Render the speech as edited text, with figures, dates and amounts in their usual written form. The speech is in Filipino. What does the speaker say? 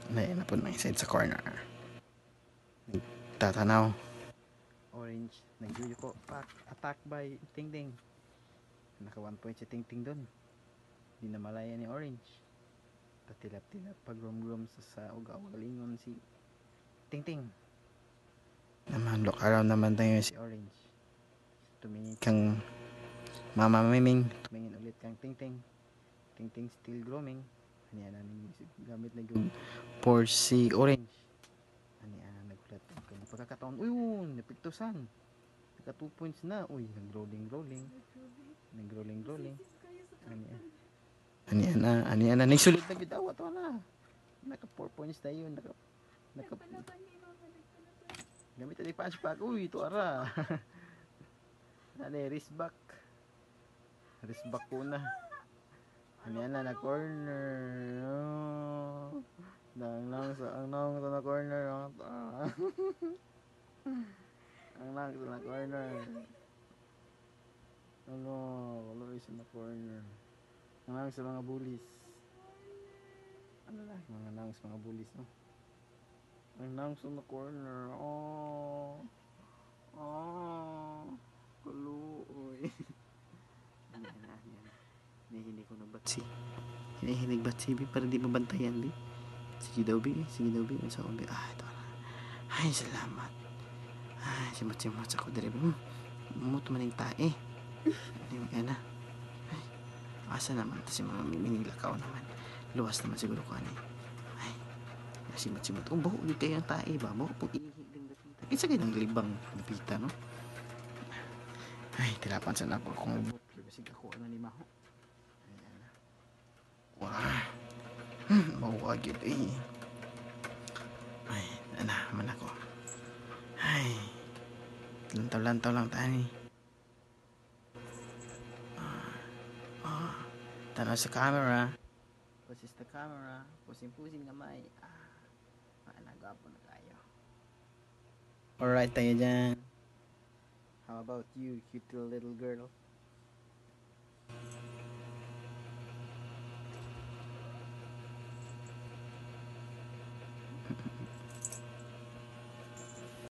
na po na inside sa corner. Tatanaw. Orange, nagyuyuko. Attack by Tingting. Naka 1 point si Tingting doon. Di na malaya ni Orange. Patilap-tilap pag-rum-rum sa ugaw-galingon si Tingting. Naman, look around naman tayo si Orange. Tumingin kang Mama Miming. Tumingin ulit kang Tingting. Tingting still grooming. Ano yan, gamit na yung for si Orange. Ano yan, nagulat ang kanyang pagkakataon. Uy, napiktusan. Naka 2 points na. Uy, nag-rolling. Ano yan? Ano yan na. Nagsulit na gidawat. Wala. Naka 4 points na yun. Gamit na di punch back. Uy, ito ara. Ano wrist back ko na. Ano yan na corner. Oh. Ang nang sa na corner. Ang nang sa na corner. Ano, wala isa na corner. Ang nang sa mga bullies. Ano na, mga nang sa mga bullies, no? Ang nang sa na corner. Oh. Kaluoy. Hinihinig ko ng batsi. Hinihinig batsi, para di mabantayan, di. Sige daw, bi. Sa kumbi. Ito na. Ay, salamat. Ay, simot sa ko. Muto man yung tae. Yan na. Ay, asa naman. Kasi mga minilakaw naman. Luwas naman siguro ko, Ay, simot. Baho, di kayo ang tae ba? Baho, pag ihihig. Isa kayo ng libang napita, no? Ay, tilapan sa nako kung ibot. Kasi kakuha na ni Maho. Ayan na. Wah. Mawagid eh. Ay, man ako. Ay. Lantaw lang tayo. Tanaw sa camera. Pusis the camera. Pusing gamay. Nagapo na tayo. Alright tayo dyan. How about you, cute little girl?